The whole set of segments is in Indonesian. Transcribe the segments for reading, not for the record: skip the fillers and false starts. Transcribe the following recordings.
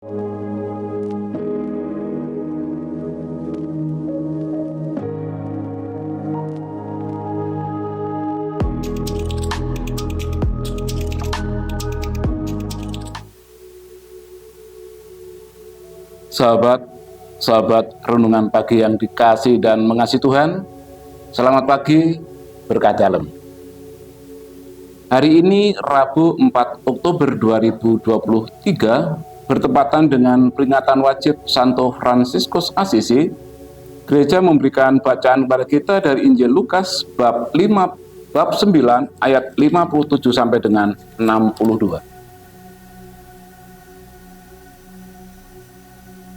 Sahabat renungan pagi yang dikasih dan mengasihi Tuhan, selamat pagi, berkat dalam. Hari ini Rabu 4 Oktober 2023 bertepatan dengan peringatan wajib Santo Fransiskus Assisi. Gereja memberikan bacaan kepada kita dari Injil Lukas bab 9 ayat 57 sampai dengan 62.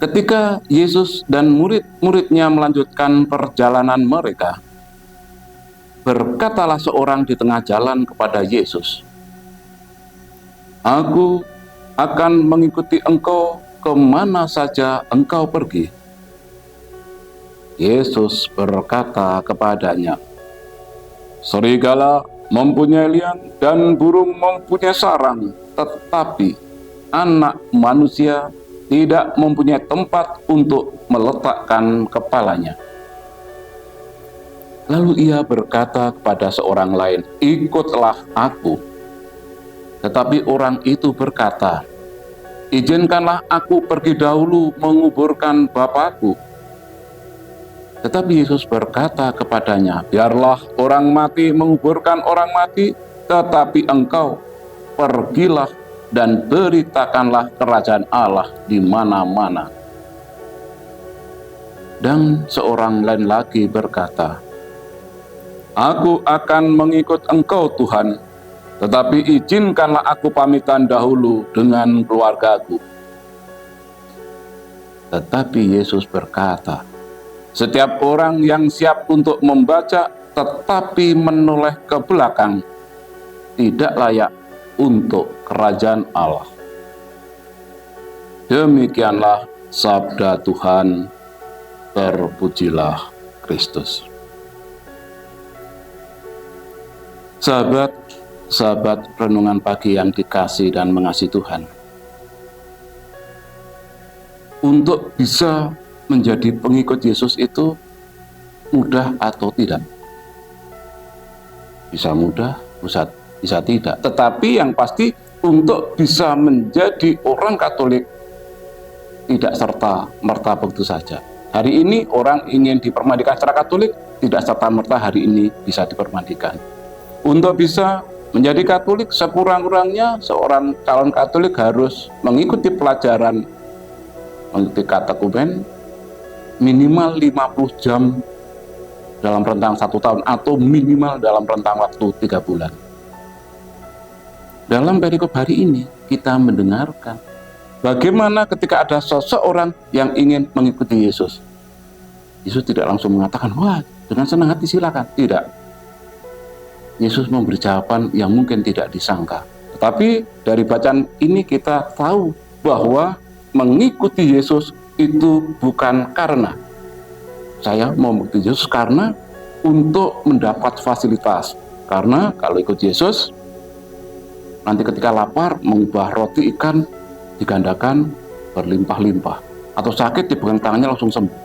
Ketika Yesus dan murid-muridnya melanjutkan perjalanan mereka, berkatalah seorang di tengah jalan kepada Yesus, "Aku akan mengikuti engkau kemana saja engkau pergi." Yesus berkata kepadanya, "Serigala mempunyai liang dan burung mempunyai sarang, tetapi Anak Manusia tidak mempunyai tempat untuk meletakkan kepalanya." Lalu ia berkata kepada seorang lain, "Ikutlah aku." Tetapi orang itu berkata, "Izinkanlah aku pergi dahulu menguburkan Bapakku." Tetapi Yesus berkata kepadanya, "Biarlah orang mati menguburkan orang mati, tetapi engkau pergilah dan beritakanlah kerajaan Allah di mana-mana." Dan seorang lain lagi berkata, "Aku akan mengikut engkau Tuhan, tetapi izinkanlah aku pamitan dahulu dengan keluargaku." Tetapi Yesus berkata, "Setiap orang yang siap untuk membaca tetapi menoleh ke belakang, tidak layak untuk kerajaan Allah." Demikianlah sabda Tuhan. Terpujilah Kristus. Sahabat renungan pagi yang dikasih dan mengasihi Tuhan, untuk bisa menjadi pengikut Yesus itu mudah atau tidak? Bisa mudah, bisa tidak. Tetapi yang pasti untuk bisa menjadi orang Katolik tidak serta-merta begitu saja. Hari ini orang ingin dipermandikan secara Katolik, tidak serta-merta hari ini bisa dipermandikan. Untuk bisa menjadi Katolik, sekurang-kurangnya seorang calon Katolik harus mengikuti pelajaran, mengikuti katekumen minimal 50 jam dalam rentang 1 tahun atau minimal dalam rentang waktu 3 bulan. Dalam perikop hari ini kita mendengarkan bagaimana ketika ada seseorang yang ingin mengikuti Yesus. Yesus tidak langsung mengatakan, "Wah, dengan senang hati silakan." Tidak. Yesus memberi jawaban yang mungkin tidak disangka. Tetapi dari bacaan ini kita tahu bahwa mengikuti Yesus itu bukan karena saya mau mengikuti Yesus karena untuk mendapat fasilitas. Karena kalau ikut Yesus, nanti ketika lapar mengubah roti ikan digandakan berlimpah-limpah, atau sakit dipegang tangannya langsung sembuh.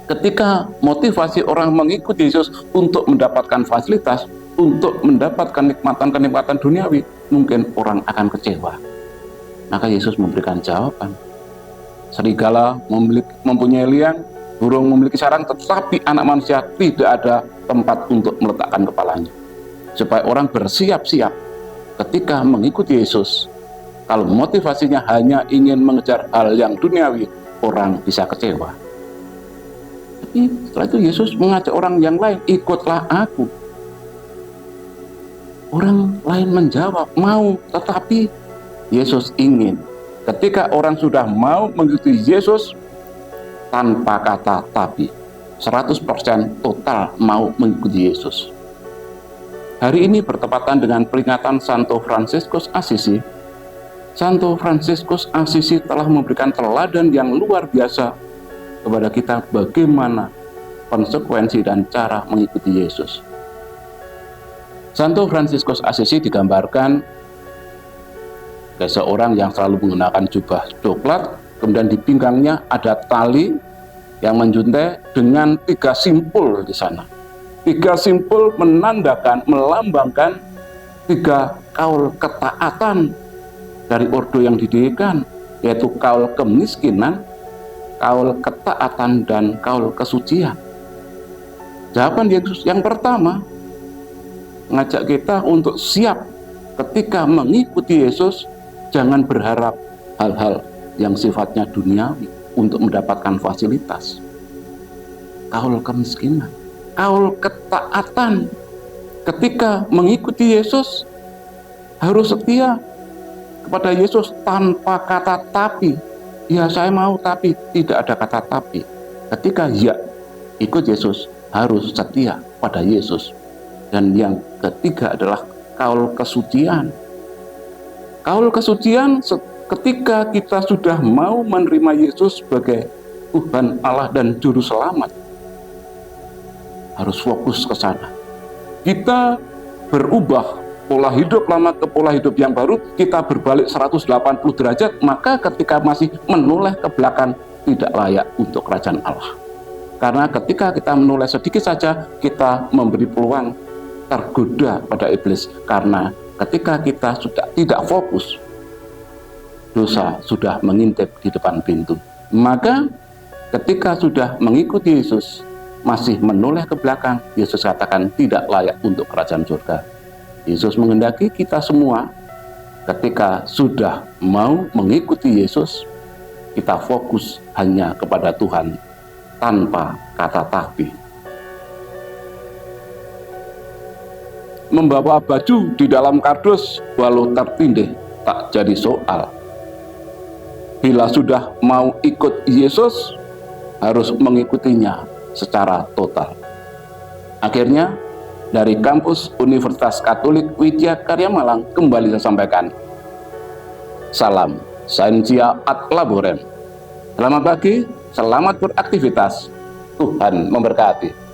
Ketika motivasi orang mengikuti Yesus untuk mendapatkan fasilitas, untuk mendapatkan kenikmatan duniawi, mungkin orang akan kecewa. Maka Yesus memberikan jawaban, "Serigala mempunyai liang, burung memiliki sarang, tetapi Anak Manusia tidak ada tempat untuk meletakkan kepalanya." Supaya orang bersiap-siap ketika mengikuti Yesus. Kalau motivasinya hanya ingin mengejar hal yang duniawi, orang bisa kecewa. Tapi setelah itu Yesus mengajak orang yang lain, "Ikutlah aku." Orang lain menjawab, "Mau." Tetapi Yesus ingin ketika orang sudah mau mengikuti Yesus tanpa kata tapi, 100% total mau mengikuti Yesus. Hari ini bertepatan dengan peringatan Santo Fransiskus Assisi. Santo Fransiskus Assisi telah memberikan teladan yang luar biasa kepada kita bagaimana konsekuensi dan cara mengikuti Yesus. Santo Fransiskus Assisi digambarkan Kayak seorang yang selalu menggunakan jubah coklat, kemudian di pinggangnya ada tali yang menjuntai dengan 3 simpul di sana. 3 simpul menandakan, melambangkan 3 kaul ketaatan dari ordo yang didirikan, yaitu kaul kemiskinan, kaul ketaatan, dan kaul kesucian. Jawaban Yesus yang pertama mengajak kita untuk siap ketika mengikuti Yesus. Jangan berharap hal-hal yang sifatnya duniawi untuk mendapatkan fasilitas. Kaul kemiskinan, kaul ketaatan. Ketika mengikuti Yesus harus setia kepada Yesus tanpa kata tapi. Ya, saya mau, tapi tidak ada kata tapi. Ketika ya ikut Yesus harus setia pada Yesus. Dan yang ketiga adalah kaul kesucian. Kaul kesucian ketika kita sudah mau menerima Yesus sebagai Tuhan Allah dan Juru Selamat, harus fokus ke sana. Kita berubah pola hidup lama ke pola hidup yang baru, kita berbalik 180 derajat, maka ketika masih menoleh ke belakang tidak layak untuk kerajaan Allah. Karena ketika kita menoleh sedikit saja, kita memberi peluang tergoda pada iblis. Karena ketika kita sudah tidak fokus, dosa sudah mengintip di depan pintu. Maka ketika sudah mengikuti Yesus, masih menoleh ke belakang, Yesus katakan tidak layak untuk kerajaan surga. Yesus menghendaki kita semua ketika sudah mau mengikuti Yesus, kita fokus hanya kepada Tuhan tanpa kata tapi. Membawa baju di dalam kardus walau tertindih tak jadi soal. Bila sudah mau ikut Yesus, harus mengikutinya secara total. Akhirnya, dari kampus Universitas Katolik Widya Karya Malang kembali saya sampaikan. Salam Scientia ad Laborem. Selamat pagi, selamat beraktivitas. Tuhan memberkati.